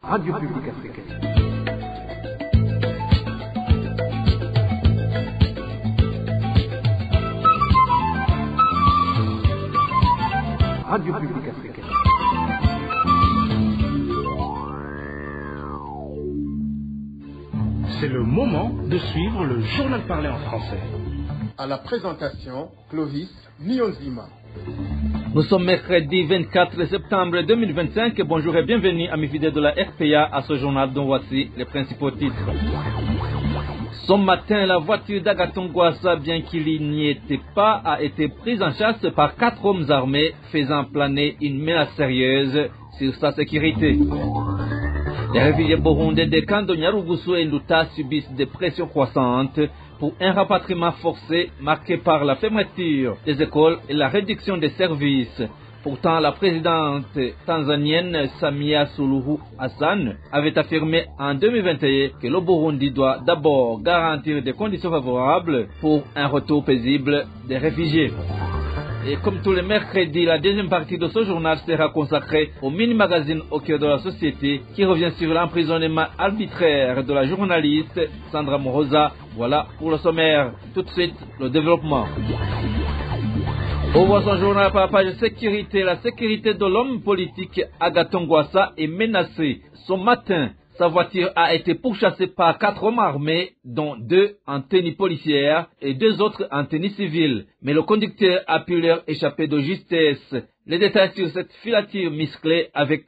Radio Publique Africaine. Radio Publique Africaine. C'est le moment de suivre le journal parlé en français. À la présentation, Clovis Nyonzima. Nous sommes mercredi 24 septembre 2025. Bonjour et bienvenue, amis fidèles de la RPA, à ce journal dont voici les principaux titres. Ce matin, la voiture d'Agathon Rwasa, bien qu'il n'y était pas, a été prise en chasse par 4 hommes armés, faisant planer une menace sérieuse sur sa sécurité. Les réfugiés burundais des camps de Nyarugusu et Nduta subissent des pressions croissantes pour un rapatriement forcé marqué par la fermeture des écoles et la réduction des services. Pourtant, la présidente tanzanienne Samia Suluhu Hassan avait affirmé en 2021 que le Burundi doit d'abord garantir des conditions favorables pour un retour paisible des réfugiés. Et comme tous les mercredis, la deuxième partie de ce journal sera consacrée au mini-magazine au cœur de la société qui revient sur l'emprisonnement arbitraire de la journaliste Sandra Moroza. Voilà pour le sommaire. Tout de suite, le développement. Au voit son journal par la page sécurité. La sécurité de l'homme politique Agathon Rwasa est menacée. Ce matin, sa voiture a été pourchassée par 4 hommes armés, dont 2 en tenue policière et 2 autres en tenue civile. Mais le conducteur a pu leur échapper de justesse. Les détails sur cette filature musclée avec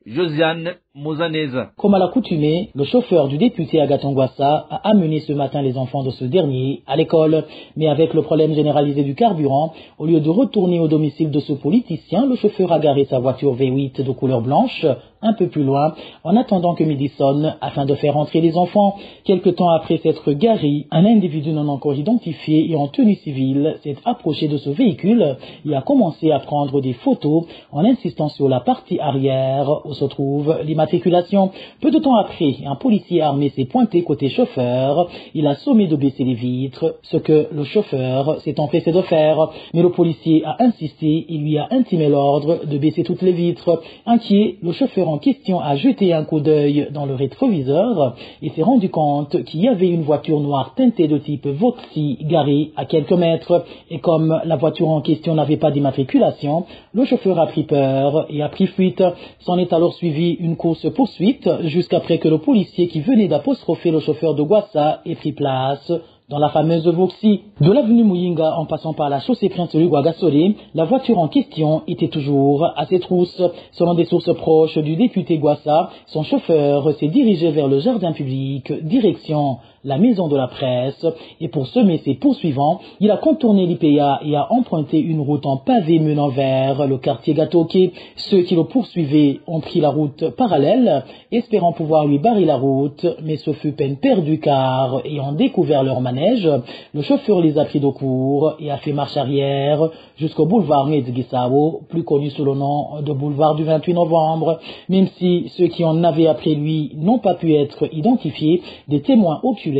Josiane Mozaneza. Comme à l'accoutumée, le chauffeur du député Agathon Rwasa a amené ce matin les enfants de ce dernier à l'école. Mais avec le problème généralisé du carburant, au lieu de retourner au domicile de ce politicien, le chauffeur a garé sa voiture V8 de couleur blanche un peu plus loin, en attendant que midi sonne, afin de faire entrer les enfants. Quelque temps après s'être garé, un individu non encore identifié et en tenue civile s'est approché de ce véhicule et a commencé à prendre des photos en insistant sur la partie arrière où se trouve l'immatriculation. Peu de temps après, un policier armé s'est pointé côté chauffeur. Il a sommé de baisser les vitres, ce que le chauffeur s'est empressé de faire. Mais le policier a insisté et lui a intimé l'ordre de baisser toutes les vitres. Inquiet, le chauffeur en question a jeté un coup d'œil dans le rétroviseur et s'est rendu compte qu'il y avait une voiture noire teintée de type Voxy garée à quelques mètres. Et comme la voiture en question n'avait pas d'immatriculation, le chauffeur a pris peur et a pris fuite. S'en est alors suivi une course-poursuite jusqu'après que le policier qui venait d'apostropher le chauffeur de Rwasa ait pris place dans la fameuse Voxy. De l'avenue Muyinga en passant par la chaussée Prince Louis Rwagasore, la voiture en question était toujours à ses trousses. Selon des sources proches du député Rwasa, son chauffeur s'est dirigé vers le jardin public, direction la maison de la presse, et pour semer ses poursuivants, il a contourné l'IPA et a emprunté une route en pavé menant vers le quartier Gatoke. Ceux qui le poursuivaient ont pris la route parallèle, espérant pouvoir lui barrer la route, mais ce fut peine perdue car, ayant découvert leur manège, le chauffeur les a pris de court et a fait marche arrière jusqu'au boulevard Nedzgisao, plus connu sous le nom de boulevard du 28 novembre. Même si ceux qui en avaient après lui n'ont pas pu être identifiés, des témoins oculaires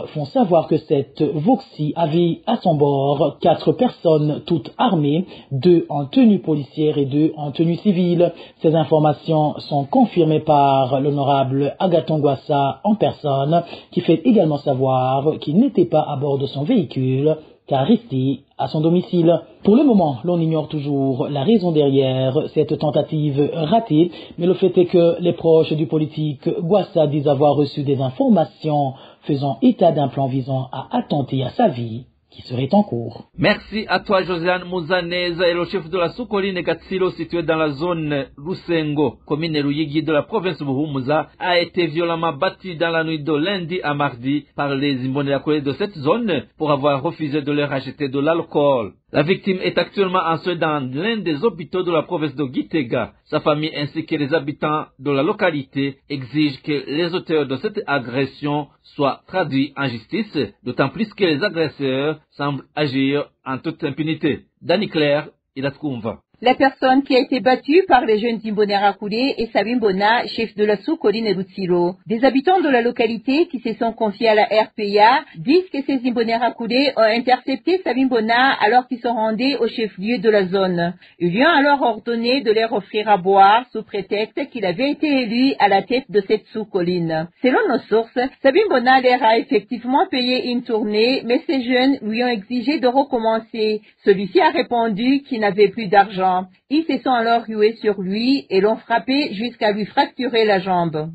font savoir que cette Voxy avait à son bord 4 personnes toutes armées, 2 en tenue policière et 2 en tenue civile. Ces informations sont confirmées par l'honorable Agathon Rwasa en personne, qui fait également savoir qu'il n'était pas à bord de son véhicule, car resté à son domicile. Pour le moment, l'on ignore toujours la raison derrière cette tentative ratée, mais le fait est que les proches du politique Rwasa disent avoir reçu des informations faisant état d'un plan visant à attenter à sa vie qui serait en cours. Merci à toi, Josiane Muzaneza. Et le chef de la sous-colline Gatsilo, situé dans la zone Rusengo, commune Ruyigi de la province de Buhumuza, a été violemment battu dans la nuit de lundi à mardi par les Imbonerakure de cette zone pour avoir refusé de leur acheter de l'alcool. La victime est actuellement en soins dans l'un des hôpitaux de la province de Gitega. Sa famille ainsi que les habitants de la localité exigent que les auteurs de cette agression soient traduits en justice, d'autant plus que les agresseurs semblent agir en toute impunité. Danny Claire, Ilatkumva. La personne qui a été battue par les jeunes Imbonerakure est Sabimbona, chef de la sous-colline Rutsiro. Des habitants de la localité qui se sont confiés à la RPA disent que ces Imbonerakure ont intercepté Sabimbona alors qu'ils se rendaient au chef-lieu de la zone. Ils lui ont alors ordonné de leur offrir à boire sous prétexte qu'il avait été élu à la tête de cette sous-colline. Selon nos sources, Sabimbona leur a effectivement payé une tournée, mais ces jeunes lui ont exigé de recommencer. Celui-ci a répondu qu'il n'avait plus d'argent. Ils se sont alors rués sur lui et l'ont frappé jusqu'à lui fracturer la jambe.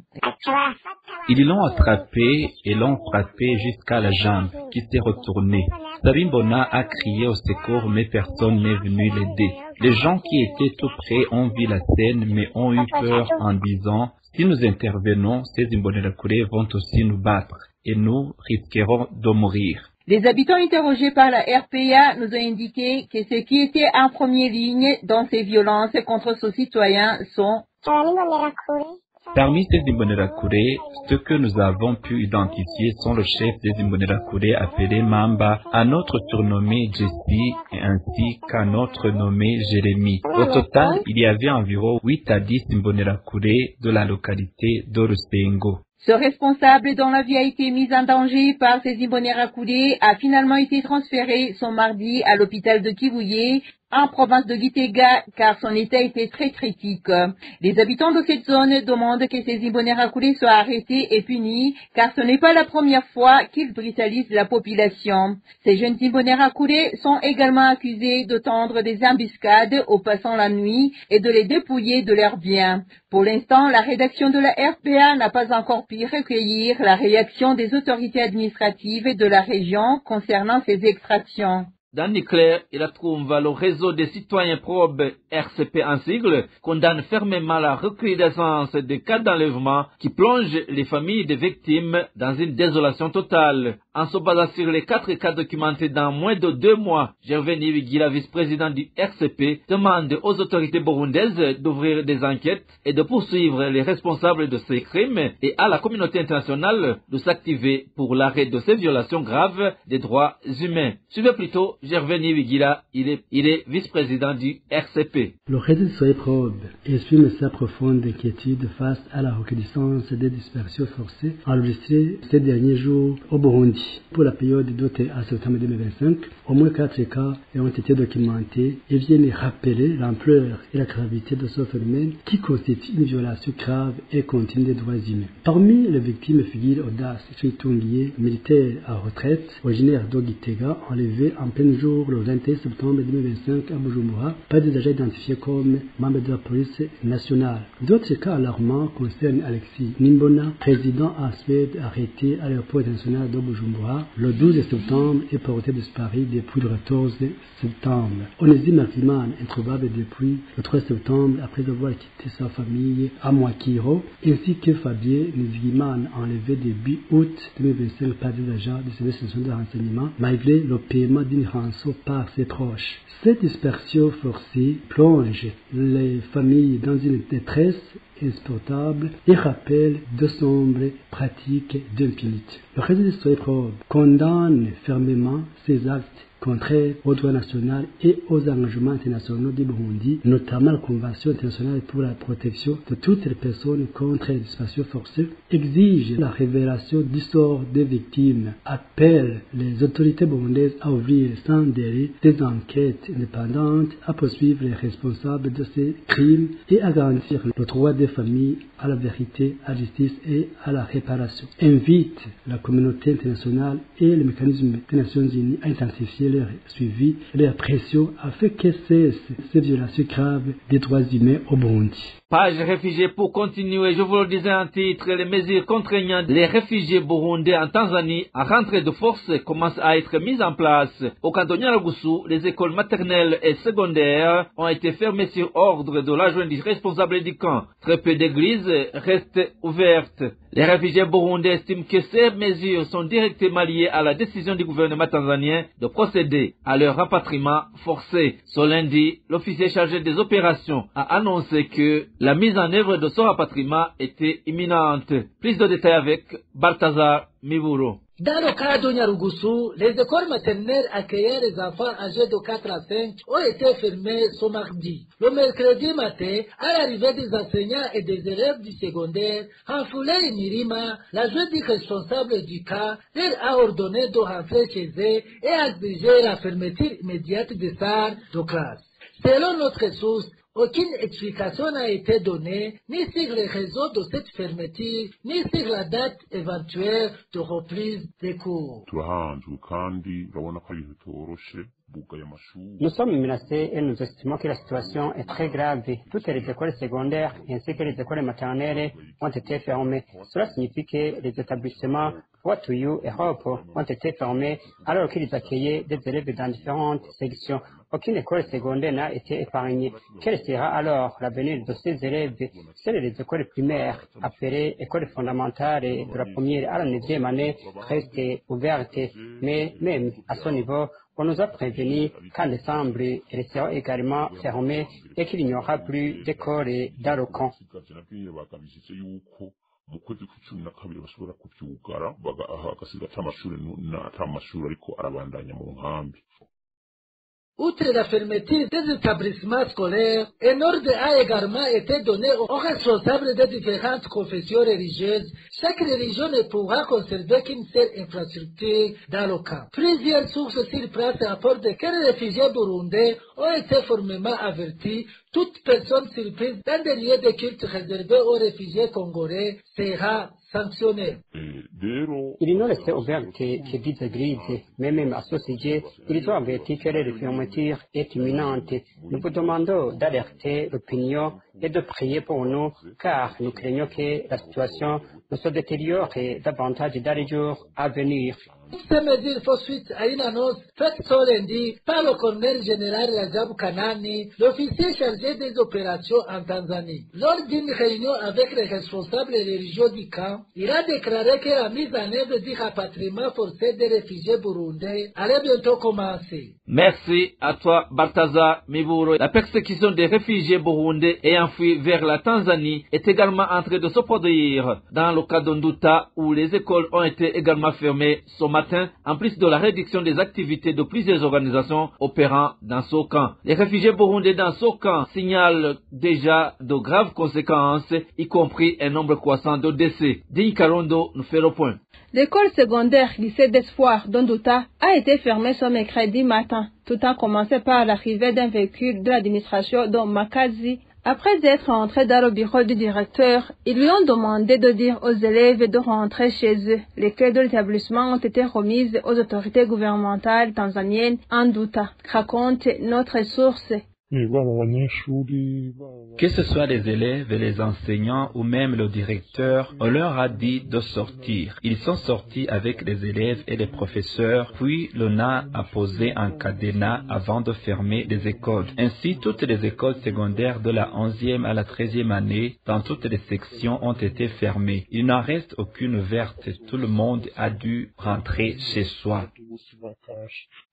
Ils l'ont attrapé et l'ont frappé jusqu'à la jambe, qui s'est retournée. Sabimbona a crié au secours, mais personne n'est venu l'aider. Les gens qui étaient tout près ont vu la scène, mais ont eu peur en disant « Si nous intervenons, ces Imbonerakure vont aussi nous battre et nous risquerons de mourir. » Les habitants interrogés par la RPA nous ont indiqué que ceux qui étaient en première ligne dans ces violences contre ces citoyens sont Parmi ces Imbonerakure, ceux que nous avons pu identifier sont le chef des Imbonerakure appelé Mamba, un autre surnommé Jesse ainsi qu'un autre nommé Jérémy. Au total, il y avait environ 8 à 10 Imbonerakure de la localité d'Orusengo. Ce responsable dont la vie a été mise en danger par ces Imbonerakure a finalement été transféré ce mardi à l'hôpital de Kivuye, en province de Gitega, car son état était très critique. Les habitants de cette zone demandent que ces Imbonerakure soient arrêtés et punis, car ce n'est pas la première fois qu'ils brutalisent la population. Ces jeunes Imbonerakure sont également accusés de tendre des embuscades aux passants la nuit et de les dépouiller de leurs biens. Pour l'instant, la rédaction de la RPA n'a pas encore pu recueillir la réaction des autorités administratives de la région concernant ces extractions. Dans Niclair, il trouve le réseau des citoyens probes RCP en sigle condamne fermement la recrudescence des cas d'enlèvement qui plongent les familles des victimes dans une désolation totale. En se basant sur les 4 cas documentés dans moins de 2 mois, Gervais Niwigila, vice-président du RCP, demande aux autorités burundaises d'ouvrir des enquêtes et de poursuivre les responsables de ces crimes et à la communauté internationale de s'activer pour l'arrêt de ces violations graves des droits humains. Suivez plutôt Gervais Niwigila, il est vice-président du RCP. Le réseau Soyez Probe exprime sa profonde inquiétude face à la recrudescence des dispersions forcées enregistrées ces derniers jours au Burundi. Pour la période d'août à septembre 2025, au moins 4 cas ont été documentés et viennent rappeler l'ampleur et la gravité de ce phénomène qui constitue une violation grave et continue des droits humains. Parmi les victimes figure Audace Chitungier, militaire à retraite, originaire d'Ogitega, enlevé en plein jour le 21 septembre 2025 à Bujumbura par des agents identifiés comme membres de la police nationale. D'autres cas alarmants concernent Alexis Nimbona, président en Suède, arrêté à l'aéroport international de Bujumbura le 12 septembre et porté disparu depuis le 14 septembre. Onésime Akiman, introuvable depuis le 3 septembre après avoir quitté sa famille à Mwakiro, ainsi que Fabien Nzigiman, enlevé début août 2025 par des agents du service national de renseignement, malgré le paiement d'une rançon par ses proches. Cette dispersion forcée plonge les familles dans une détresse insupportable et rappelle de sombres pratiques d'impunité. Le réseau de Soyez Probe condamne fermement ces actes contraires au droit national et aux engagements internationaux du Burundi, notamment la Convention internationale pour la protection de toutes les personnes contre les dispersions forcées, exige la révélation du sort des victimes, appelle les autorités burundaises à ouvrir sans délai des enquêtes indépendantes, à poursuivre les responsables de ces crimes et à garantir le droit des familles à la vérité, à la justice et à la réparation. Invite la communauté internationale et les mécanismes des Nations Unies à intensifier leur suivi et leur pression afin que cessent ces violations graves des droits humains au Burundi. Page réfugiés pour continuer, je vous le disais en titre, les mesures contraignantes des réfugiés burundais en Tanzanie à rentrer de force commencent à être mises en place. Au canton Nyaragusu, les écoles maternelles et secondaires ont été fermées sur ordre de l'adjoint du responsable du camp. Très peu d'églises restent ouvertes. Les réfugiés burundais estiment que ces mesures sont directement liées à la décision du gouvernement tanzanien de procéder à leur rapatriement forcé. Ce lundi, l'officier chargé des opérations a annoncé que la mise en œuvre de ce rapatriement était imminente. Plus de détails avec Balthazar Miburo. Dans le cas de Nyarugusu, les écoles maternelles accueillant les enfants âgés de 4 à 5 ont été fermées ce mardi. Le mercredi matin, à l'arrivée des enseignants et des élèves du secondaire, Hanfoulé Mirima, la juridique responsable du cas, leur a ordonné de rentrer chez eux et a exigé la fermeture immédiate des salles de classe. Selon notre source, aucune explication n'a été donnée, ni sur les raisons de cette fermeture, ni sur la date éventuelle de reprise des cours. Nous sommes menacés et nous estimons que la situation est très grave. Toutes les écoles secondaires ainsi que les écoles maternelles ont été fermées. Cela signifie que les établissements Watuyu et Hope ont été fermés alors qu'ils accueillaient des élèves dans différentes sections. Aucune école secondaire n'a été épargnée. Quel sera alors l'avenir de ces élèves? Seules les écoles primaires, appelées écoles fondamentales de la première à la 9e année, restent ouvertes. Mais même à ce niveau, on nous a prévenu qu'en décembre, elles seront également fermées et qu'il n'y aura plus d'écoles dans le camp. mu kwezi kw'icumi na kabiri bashobora kuvyugara bagasiga ata mashuri ariko arabandanya mu nkambi. Outre la fermeture des établissements scolaires, un ordre a également été donné aux responsables des différentes confessions religieuses. Chaque religion ne pourra conserver qu'une seule infrastructure dans le camp. Plusieurs sources sur place rapportent que les réfugiés burundais ont été formellement avertis. Toute personne surprise dans des lieux de culte réservés aux réfugiés congolais sera sanctionnée. Ils nous laissent ouvertes que 10 églises, mais même à ce sujet, ils ont averti que la fermeture est imminente. Nous vous demandons d'alerter l'opinion et de prier pour nous, car nous craignons que la situation ne se détériore davantage dans les jours à venir. Ces mesures font suite à une annonce faite ce lundi par le colonel général Rajab Kanani, l'officier chargé des opérations en Tanzanie. Lors d'une réunion avec les responsables religieux du camp, il a déclaré que la mise en œuvre du rapatriement forcé des réfugiés burundais allait bientôt commencer. Merci à toi, Balthazar Miburo. La persécution des réfugiés burundais ayant fui vers la Tanzanie est également en train de se produire dans le cas d'Onduta, où les écoles ont été également fermées ce matin, en plus de la réduction des activités de plusieurs organisations opérant dans ce camp. Les réfugiés burundais dans ce camp signalent déjà de graves conséquences, y compris un nombre croissant de décès. Dini Karondo nous fait le point. L'école secondaire lycée d'espoir d'Onduta a été fermée ce mercredi matin, tout en commençant par l'arrivée d'un véhicule de l'administration de Makazi. Après être entrés dans le bureau du directeur, ils lui ont demandé de dire aux élèves de rentrer chez eux. Les clés de l'établissement ont été remises aux autorités gouvernementales tanzaniennes en Nduta, raconte notre source. Que ce soit les élèves, les enseignants ou même le directeur, on leur a dit de sortir. Ils sont sortis avec les élèves et les professeurs, puis l'ONA a posé un cadenas avant de fermer les écoles. Ainsi, toutes les écoles secondaires de la 11e à la 13e année, dans toutes les sections, ont été fermées. Il n'en reste aucune verte. Tout le monde a dû rentrer chez soi.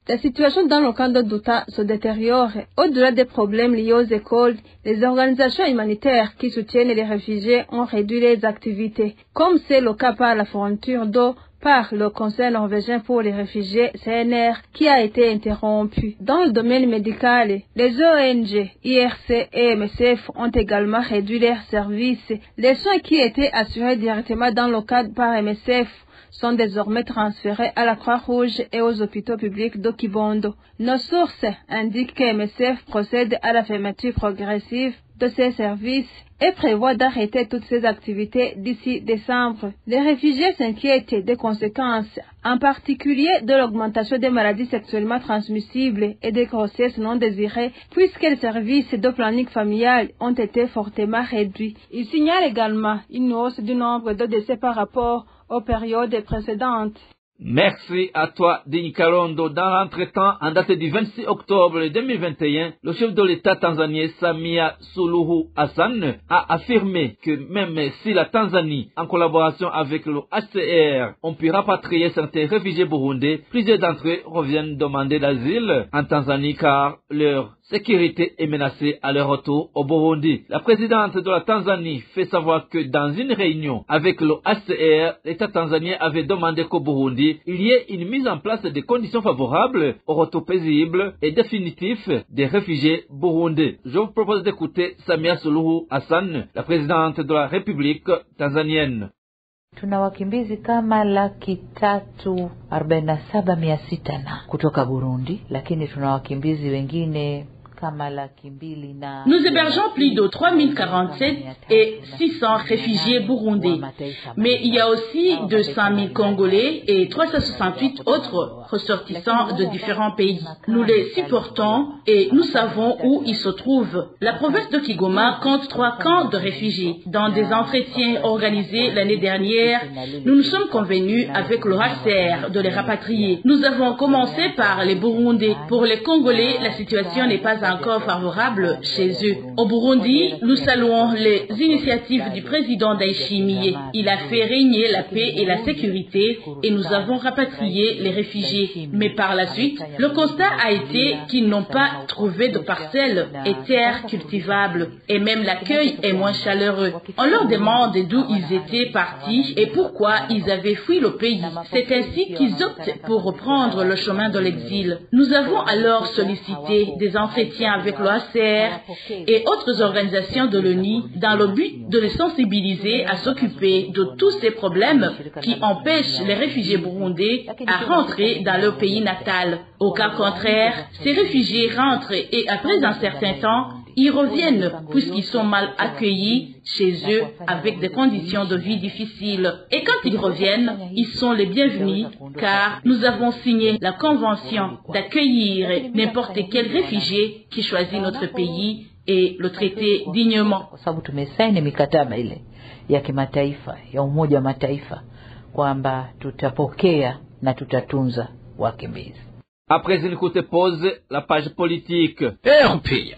La situation dans le camp de Nduta se détériore. Au-delà des problèmes liés aux écoles, les organisations humanitaires qui soutiennent les réfugiés ont réduit les activités, comme c'est le cas par la fourniture d'eau par le Conseil norvégien pour les réfugiés CNR qui a été interrompu. Dans le domaine médical, les ONG, IRC et MSF ont également réduit leurs services. Les soins qui étaient assurés directement dans le cadre par MSF sont désormais transférés à la Croix-Rouge et aux hôpitaux publics de Kibondo. Nos sources indiquent que MSF procède à la fermeture progressive de ces services et prévoit d'arrêter toutes ces activités d'ici décembre. Les réfugiés s'inquiètent des conséquences, en particulier de l'augmentation des maladies sexuellement transmissibles et des grossesses non désirées, puisque les services de planning familial ont été fortement réduits. Ils signalent également une hausse du nombre de décès par rapport aux périodes précédentes. Merci à toi, Dini Karondo. Dans l'entretemps, en date du 26 octobre 2021, le chef de l'État tanzanien Samia Suluhu Hassan a affirmé que même si la Tanzanie, en collaboration avec le HCR, ont pu rapatrier certains réfugiés burundais, plusieurs d'entre eux reviennent demander l'asile en Tanzanie car leur sécurité est menacée à leur retour au Burundi. La présidente de la Tanzanie fait savoir que dans une réunion avec le HCR, l'État tanzanien avait demandé qu'au Burundi, il y ait une mise en place des conditions favorables au retour paisible et définitif des réfugiés burundais. Je vous propose d'écouter Samia Suluhu Hassan, la présidente de la République tanzanienne. Tuna wakimbizi kama 347,600 kutoka Burundi, lakini tuna wakimbizi wengine. Nous hébergeons plus de 3047 et 600 réfugiés burundais. Mais il y a aussi 200 000 Congolais et 368 autres ressortissants de différents pays. Nous les supportons et nous savons où ils se trouvent. La province de Kigoma compte 3 camps de réfugiés. Dans des entretiens organisés l'année dernière, nous nous sommes convenus avec le HCR de les rapatrier. Nous avons commencé par les Burundais. Pour les Congolais, la situation n'est pas encore favorable chez eux. Au Burundi, nous saluons les initiatives du président Ndayishimiye. Il a fait régner la paix et la sécurité et nous avons rapatrié les réfugiés. Mais par la suite, le constat a été qu'ils n'ont pas trouvé de parcelles et terres cultivables et même l'accueil est moins chaleureux. On leur demande d'où ils étaient partis et pourquoi ils avaient fui le pays. C'est ainsi qu'ils optent pour reprendre le chemin de l'exil. Nous avons alors sollicité des entretiens avec le HCR et autres organisations de l'ONU dans le but de les sensibiliser à s'occuper de tous ces problèmes qui empêchent les réfugiés burundais à rentrer dans leur pays natal. Au cas contraire, ces réfugiés rentrent et après un certain temps, ils reviennent puisqu'ils sont mal accueillis chez eux avec des conditions de vie difficiles. Et quand ils reviennent, ils sont les bienvenus car nous avons signé la convention d'accueillir n'importe quel réfugié qui choisit notre pays et le traiter dignement. Tumesaini mikataba ile ya kimataifa ya Umoja wa Mataifa kwamba tutapokea na tutatunza wakimbizi. Après une courte pause, la page politique. RPA.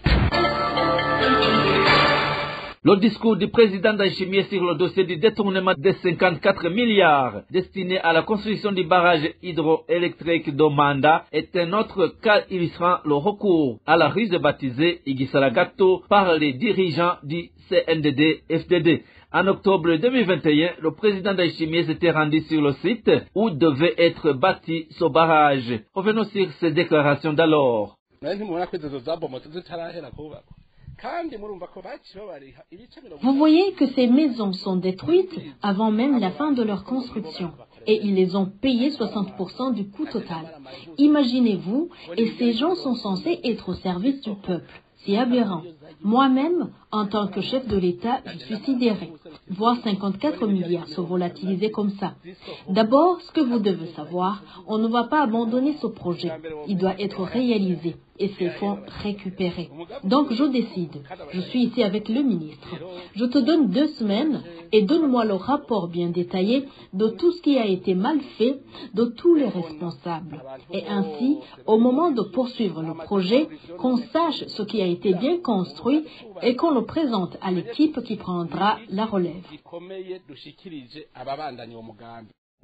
Le discours du président Ndayishimiye sur le dossier du détournement de 54 milliards destinés à la construction du barrage hydroélectrique d'Omanda est un autre cas illustrant le recours à la ruse baptisée Igisalagato par les dirigeants du CNDD-FDD. En octobre 2021, le président Ndayishimiye s'était rendu sur le site où devait être bâti ce barrage. Revenons sur ces déclarations d'alors. Vous voyez que ces maisons sont détruites avant même la fin de leur construction et ils les ont payées 60% du coût total. Imaginez-vous, et ces gens sont censés être au service du peuple. C'est aberrant. Moi-même, en tant que chef de l'État, je suis sidéré. Voir 54 milliards se volatiliser comme ça. D'abord, ce que vous devez savoir, on ne va pas abandonner ce projet. Il doit être réalisé et ces fonds récupérés. Donc, je décide. Je suis ici avec le ministre. Je te donne 2 semaines et donne-moi le rapport bien détaillé de tout ce qui a été mal fait, de tous les responsables. Et ainsi, au moment de poursuivre le projet, qu'on sache ce qui a été bien construit et qu'on le présente à l'équipe qui prendra la relève.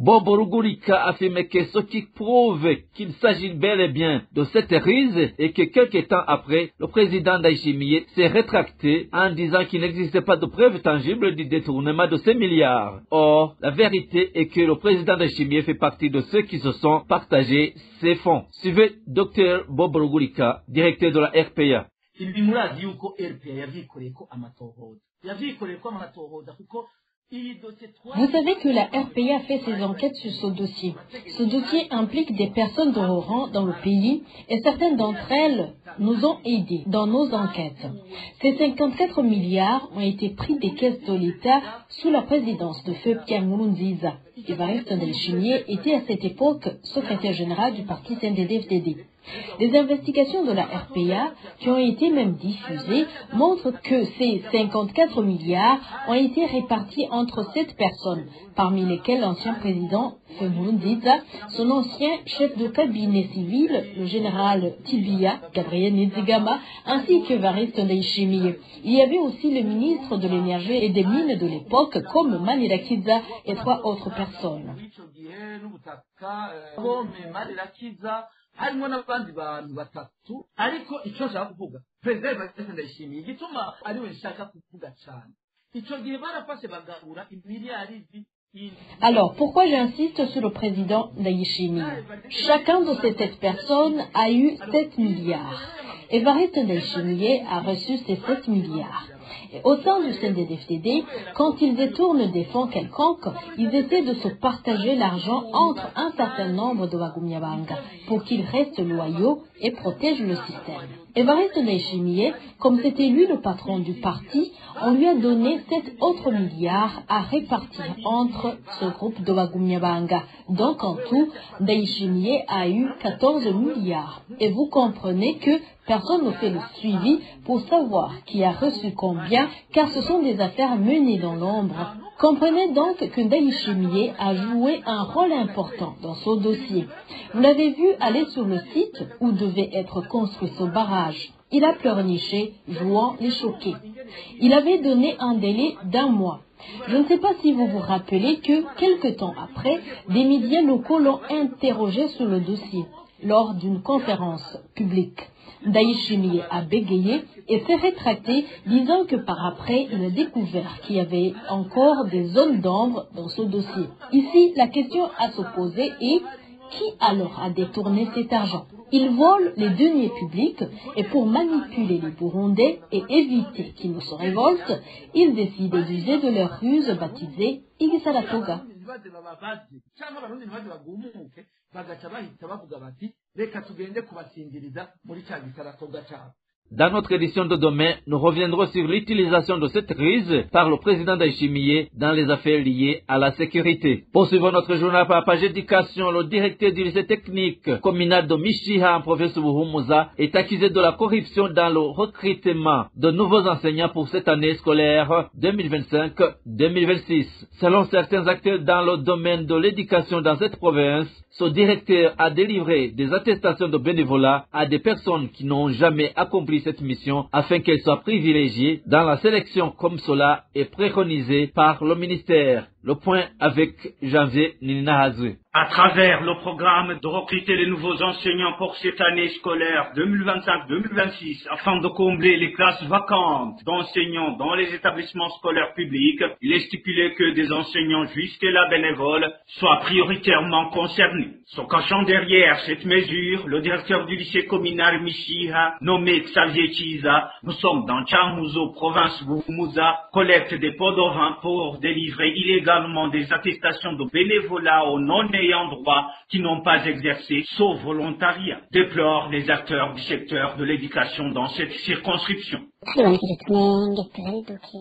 Bob Rugurika affirme que ce qui prouve qu'il s'agit bel et bien de cette ruse et que quelques temps après, le président Ndayishimiye s'est rétracté en disant qu'il n'existait pas de preuves tangibles du détournement de ces milliards. Or, la vérité est que le président Ndayishimiye fait partie de ceux qui se sont partagés ces fonds. Suivez Dr Bob Rugurika, directeur de la RPA. Vous savez que la RPA a fait ses enquêtes sur ce dossier. Ce dossier implique des personnes de haut rang dans le pays et certaines d'entre elles nous ont aidés dans nos enquêtes. Ces 54 milliards ont été pris des caisses de l'État sous la présidence de Feu Pierre Nkurunziza. Évariste Ndayishimiye était à cette époque secrétaire général du parti CNDD-FDD. Les investigations de la RPA, qui ont été même diffusées, montrent que ces 54 milliards ont été répartis entre 7 personnes, parmi lesquelles l'ancien président Nkurunziza, son ancien chef de cabinet civil, le général Tibia, Gabriel Nizigama, ainsi que Évariste Ndayishimiye. Il y avait aussi le ministre de l'énergie et des mines de l'époque, comme Manirakiza et 3 autres personnes. harimo n'abandi bantu batatu ariko icyo nshaka kuvuga perezida Evariste Ndayishimiye igituma ariwe nshaka kuvuga cyane icyo gihe barafashe bagabura imiliyaridi. Alors, pourquoi j'insiste sur le président Ndayishimiye? Chacun de ces 7 personnes a eu 7 milliards. Evariste Ndayishimiye a reçu ces 7 milliards. Et au sein du CNDD-FDD, quand ils détournent des fonds quelconques, ils essaient de se partager l'argent entre un certain nombre de Bagumyabanga pour qu'ils restent loyaux et protègent le système. Evariste Ndayishimiye, comme c'était lui le patron du parti, on lui a donné 7 autres milliards à répartir entre ce groupe de Bagumyabanga. Donc en tout, Ndayishimiye a eu 14 milliards. Et vous comprenez que personne ne fait le suivi pour savoir qui a reçu combien, car ce sont des affaires menées dans l'ombre. Comprenez donc que Ndayishimiye a joué un rôle important dans ce dossier. Vous l'avez vu aller sur le site où devait être construit ce barrage. Il a pleurniché, jouant les choqués. Il avait donné un délai d'1 mois. Je ne sais pas si vous vous rappelez que, quelque temps après, des médias locaux l'ont interrogé sur le dossier lors d'une conférence publique. Ndayishimiye a bégayé et s'est rétracté, disant que par après, il a découvert qu'il y avait encore des zones d'ombre dans ce dossier. Ici, la question à se poser est qui alors a détourné cet argent? Ils volent les deniers publics et pour manipuler les Burundais et éviter qu'ils ne se révoltent, ils décident d'user de leur ruse baptisée Igisaratoga. Dans notre édition de demain, nous reviendrons sur l'utilisation de cette ruse par le président Ndayishimiye dans les affaires liées à la sécurité. Poursuivons notre journal par la page éducation. Le directeur du lycée technique communal de Mishiha en province de Buhumuza est accusé de la corruption dans le recrutement de nouveaux enseignants pour cette année scolaire 2025-2026. Selon certains acteurs dans le domaine de l'éducation dans cette province, ce directeur a délivré des attestations de bénévolat à des personnes qui n'ont jamais accompli cette mission afin qu'elles soient privilégiées dans la sélection comme cela est préconisé par le ministère. Le point avec Janvier Ninahazwe. À travers le programme de recruter les nouveaux enseignants pour cette année scolaire 2025-2026 afin de combler les classes vacantes d'enseignants dans les établissements scolaires publics, il est stipulé que des enseignants jusque-là bénévoles soient prioritairement concernés. Se cachant derrière cette mesure, le directeur du lycée communal Mishiha, nommé Xavier Chiza, nous sommes dans Changuzo, province Buhumuza, collecte des pots de vin pour délivrer illégalement des attestations de bénévolat aux non-ayants droit qui n'ont pas exercé sauf volontariat, déplorent les acteurs du secteur de l'éducation dans cette circonscription.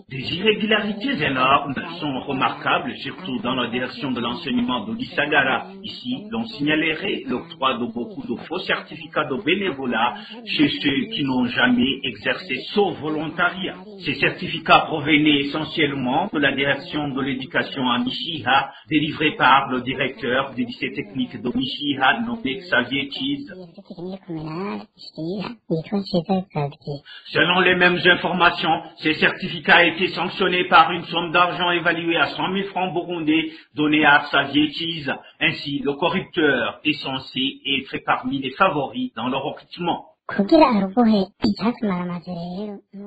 Des irrégularités énormes sont remarquables, surtout dans la direction de l'enseignement de Gisagara. Ici, l'on signalerait l'octroi de beaucoup de faux certificats de bénévolat chez ceux qui n'ont jamais exercé sauf volontariat. Ces certificats provenaient essentiellement de la direction de l'éducation à Mishiha, délivrés par le directeur du lycée technique de Mishiha, nommé Xavier Chiz. Selon les mêmes informations, ces certificats étaient sanctionnés par une somme d'argent évaluée à 100 000 francs burundais donnée à Xavier Chiz. Ainsi, le corrupteur est censé être parmi les favoris dans le recrutement.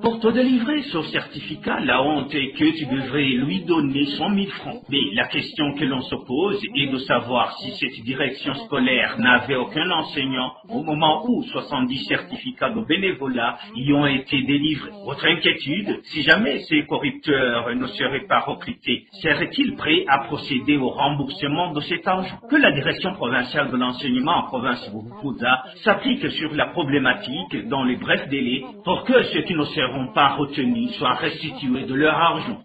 Pour te délivrer ce certificat, la honte est que tu devrais lui donner 100 000 francs. Mais la question que l'on se pose est de savoir si cette direction scolaire n'avait aucun enseignant au moment où 70 certificats de bénévolat y ont été délivrés. Votre inquiétude, si jamais ces corrupteurs ne seraient pas recrutés, seraient-ils prêts à procéder au remboursement de cet argent? Que la direction provinciale de l'enseignement en province de Buhumuza s'applique sur la problématique dans les brefs délais pour que ceux qui ne seront pas retenus soient restitués de leur argent.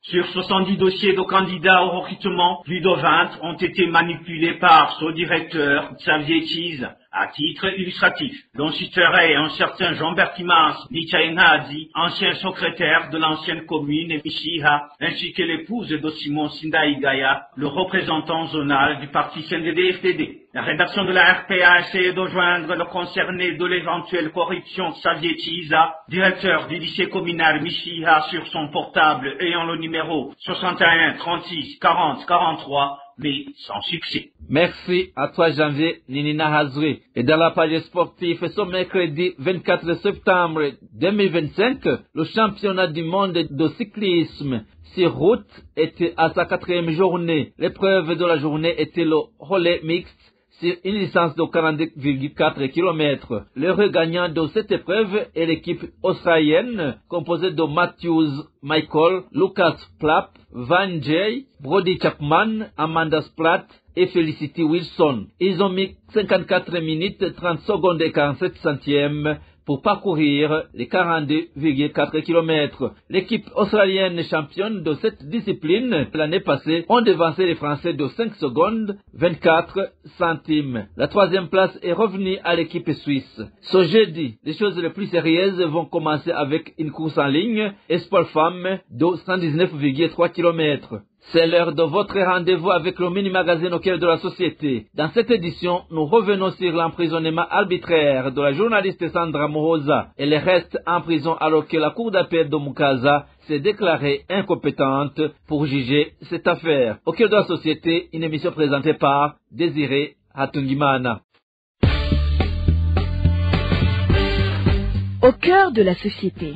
Sur 70 dossiers de candidats au recrutement, plus de 20 ont été manipulés par ce directeur, Xavier Chiz. À titre illustratif, l'on citerait un certain Jean Bertimans Nichainhazi, ancien secrétaire de l'ancienne commune Mishiha, ainsi que l'épouse de Simon Sindaigaya, le représentant zonal du parti CNDD-FDD. La rédaction de la RPA a essayé de joindre le concerné de l'éventuelle corruption Xavier Chiza, directeur du lycée communal Mishiha, sur son portable ayant le numéro 61 36 40 43, mais sans succès. Merci à toi Janvier Ninina Hazri. Et dans la page sportive, ce mercredi 24 septembre 2025, le championnat du monde de cyclisme sur route était à sa 4e journée. L'épreuve de la journée était le relais mixte sur une distance de 42,4 km. Le regagnant de cette épreuve est l'équipe australienne composée de Matthews Michael, Lucas Plapp, Van Jay, Brody Chapman, Amanda Spratt et Felicity Wilson. Ils ont mis 54 minutes 30 secondes et 47 centièmes pour parcourir les 42,4 km. L'équipe australienne championne de cette discipline l'année passée ont devancé les Français de 5 secondes 24 centimes. La 3e place est revenue à l'équipe suisse. Ce jeudi, les choses les plus sérieuses vont commencer avec une course en ligne Espoir Femmes de 119,3 km. C'est l'heure de votre rendez-vous avec le mini-magazine au cœur de la société. Dans cette édition, nous revenons sur l'emprisonnement arbitraire de la journaliste Sandra Muhoza. Elle reste en prison alors que la cour d'appel de Mukaza s'est déclarée incompétente pour juger cette affaire. Au cœur de la société, une émission présentée par Désiré Hatungimana. Au cœur de la société.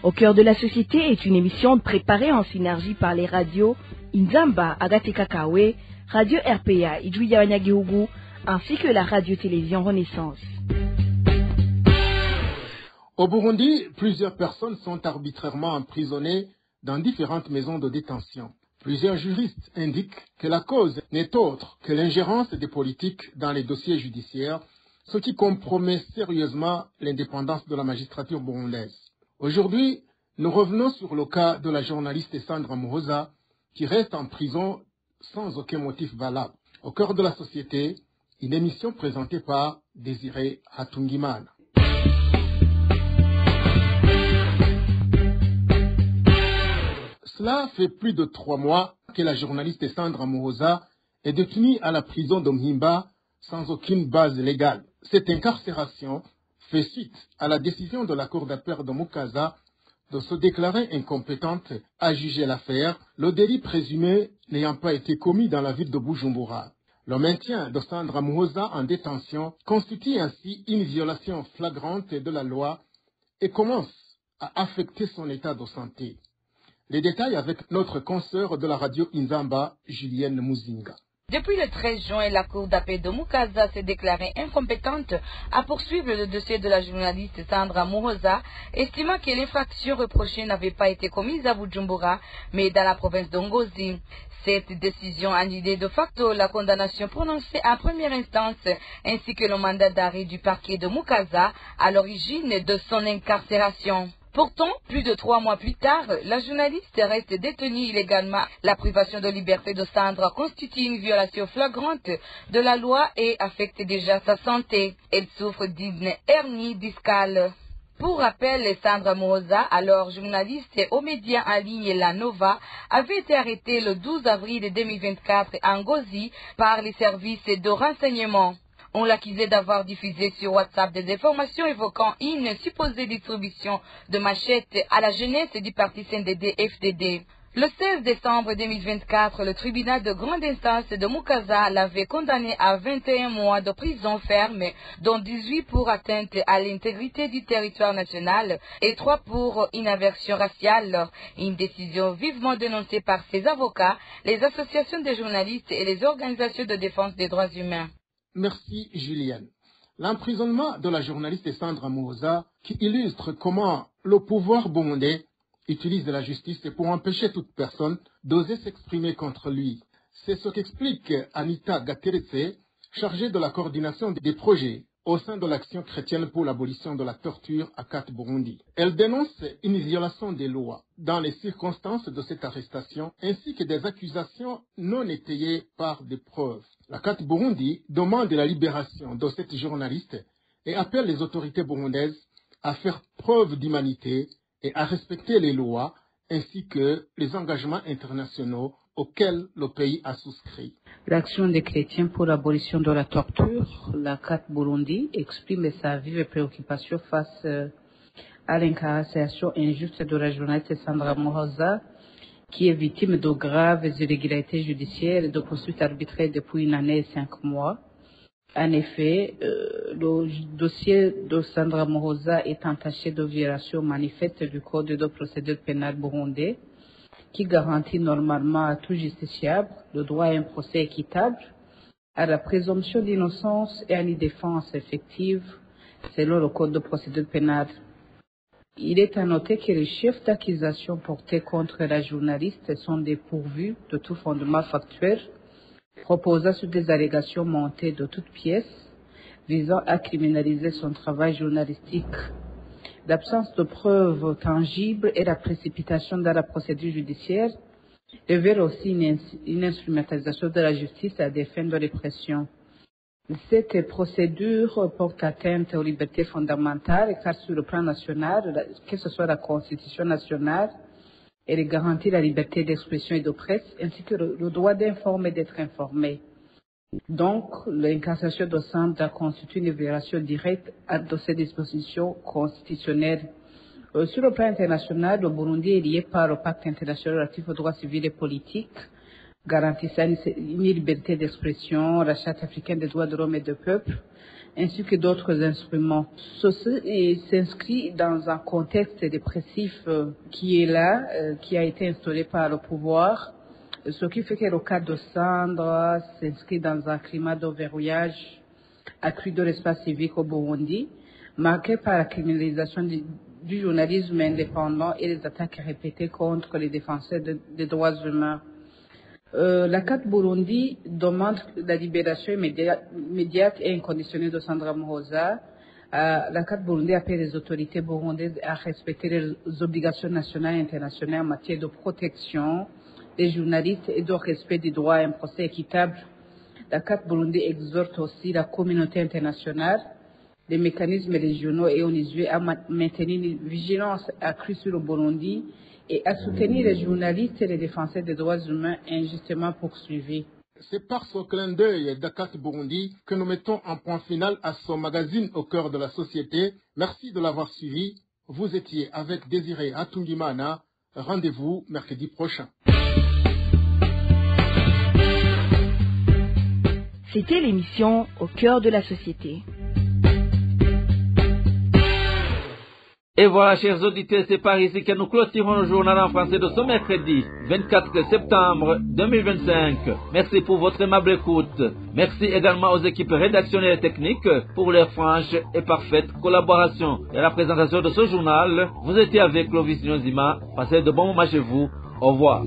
Au cœur de la société est une émission préparée en synergie par les radios Inzamba, Agatekakawe, Radio RPA, Idjouya-Wanyagihugu, ainsi que la radio-télévision Renaissance. Au Burundi, plusieurs personnes sont arbitrairement emprisonnées dans différentes maisons de détention. Plusieurs juristes indiquent que la cause n'est autre que l'ingérence des politiques dans les dossiers judiciaires, ce qui compromet sérieusement l'indépendance de la magistrature burundaise. Aujourd'hui, nous revenons sur le cas de la journaliste Sandra Muhoza, qui reste en prison sans aucun motif valable. Au cœur de la société, une émission présentée par Désiré Hatungimana. Cela fait plus de 3 mois que la journaliste Sandra Muhoza est détenue à la prison de Mhimba sans aucune base légale. Cette incarcération fait suite à la décision de la cour d'appel de Mukaza de se déclarer incompétente à juger l'affaire, le délit présumé n'ayant pas été commis dans la ville de Bujumbura. Le maintien de Sandra Muhoza en détention constitue ainsi une violation flagrante de la loi et commence à affecter son état de santé. Les détails avec notre consoeur de la radio Inzamba, Julienne Muzinga. Depuis le 13 juin, la cour d'appel de Mukaza s'est déclarée incompétente à poursuivre le dossier de la journaliste Sandra Muhoza, estimant que l'infraction reprochée n'avait pas été commise à Bujumbura, mais dans la province d'Ongozi. Cette décision annulait de facto la condamnation prononcée en première instance, ainsi que le mandat d'arrêt du parquet de Mukaza à l'origine de son incarcération. Pourtant, plus de 3 mois plus tard, la journaliste reste détenue illégalement. La privation de liberté de Sandra constitue une violation flagrante de la loi et affecte déjà sa santé. Elle souffre d'une hernie discale. Pour rappel, Sandra Muhoza, alors journaliste aux médias en ligne La Nova, avait été arrêtée le 12 avril 2024 à Ngozi par les services de renseignement. On l'accusait d'avoir diffusé sur WhatsApp des informations évoquant une supposée distribution de machettes à la jeunesse du parti CNDD-FDD. Le 16 décembre 2024, le tribunal de grande instance de Mukaza l'avait condamné à 21 mois de prison ferme, dont 18 pour atteinte à l'intégrité du territoire national et 3 pour inaversion raciale. Une décision vivement dénoncée par ses avocats, les associations de journalistes et les organisations de défense des droits humains. Merci Julienne. L'emprisonnement de la journaliste Sandra Muhoza, qui illustre comment le pouvoir burundais utilise la justice pour empêcher toute personne d'oser s'exprimer contre lui. C'est ce qu'explique Anita Gateretse, chargée de la coordination des projets au sein de l'Action chrétienne pour l'abolition de la torture à Kat Burundi. Elle dénonce une violation des lois dans les circonstances de cette arrestation ainsi que des accusations non étayées par des preuves. La Kat Burundi demande la libération de cette journaliste et appelle les autorités burundaises à faire preuve d'humanité et à respecter les lois ainsi que les engagements internationaux auxquels le pays a souscrit. L'Action des chrétiens pour l'abolition de la torture, la CAT Burundi, exprime sa vive préoccupation face à l'incarcération injuste de la journaliste Sandra Muhoza, qui est victime de graves irrégularités judiciaires et de poursuites arbitraires depuis une année et 5 mois. En effet, le dossier de Sandra Muhoza est entaché de violations manifestes du Code de procédure pénale burundais, qui garantit normalement à tout justiciable le droit à un procès équitable, à la présomption d'innocence et à une défense effective selon le Code de procédure pénale. Il est à noter que les chefs d'accusation portés contre la journaliste sont dépourvus de tout fondement factuel, proposant sur des allégations montées de toutes pièces visant à criminaliser son travail journalistique. L'absence de preuves tangibles et la précipitation dans la procédure judiciaire révèlent aussi une instrumentalisation de la justice à des fins de répression. Cette procédure porte atteinte aux libertés fondamentales car sur le plan national, que ce soit la Constitution nationale, elle garantit la liberté d'expression et de presse ainsi que le droit d'informer et d'être informé. Donc, l'incassation de Sandra constitue une violation directe de ces dispositions constitutionnelles. Sur le plan international, le Burundi est lié par le pacte international relatif aux droits civils et politiques, garantissant une liberté d'expression, la Charte africaine des droits de l'homme et du peuple, ainsi que d'autres instruments. Ceci s'inscrit dans un contexte répressif qui est là, qui a été instauré par le pouvoir, ce qui fait que le cas de Sandra s'inscrit dans un climat de verrouillage accru de l'espace civique au Burundi, marqué par la criminalisation du journalisme indépendant et les attaques répétées contre les défenseurs des droits humains. La CAT Burundi demande la libération immédiate et inconditionnelle de Sandra Muhoza. La CAT Burundi appelle les autorités burundaises à respecter les obligations nationales et internationales en matière de protection des journalistes et de respect des droits à un procès équitable. La CAT Burundi exhorte aussi la communauté internationale, les mécanismes régionaux et onusiens à maintenir une vigilance accrue sur le Burundi et à soutenir les journalistes et les défenseurs des droits humains injustement poursuivis. C'est par ce clin d'œil d'Akat Burundi que nous mettons un point final à ce magazine au cœur de la société. Merci de l'avoir suivi. Vous étiez avec Désiré Atungimana. Rendez-vous mercredi prochain. C'était l'émission Au cœur de la société. Et voilà, chers auditeurs, c'est par ici que nous clôturons le journal en français de ce mercredi 24 septembre 2025. Merci pour votre aimable écoute. Merci également aux équipes rédactionnelles et techniques pour leur franche et parfaite collaboration. Et à la présentation de ce journal, vous étiez avec Clovis Nyonzima. Passez de bons moments chez vous. Au revoir.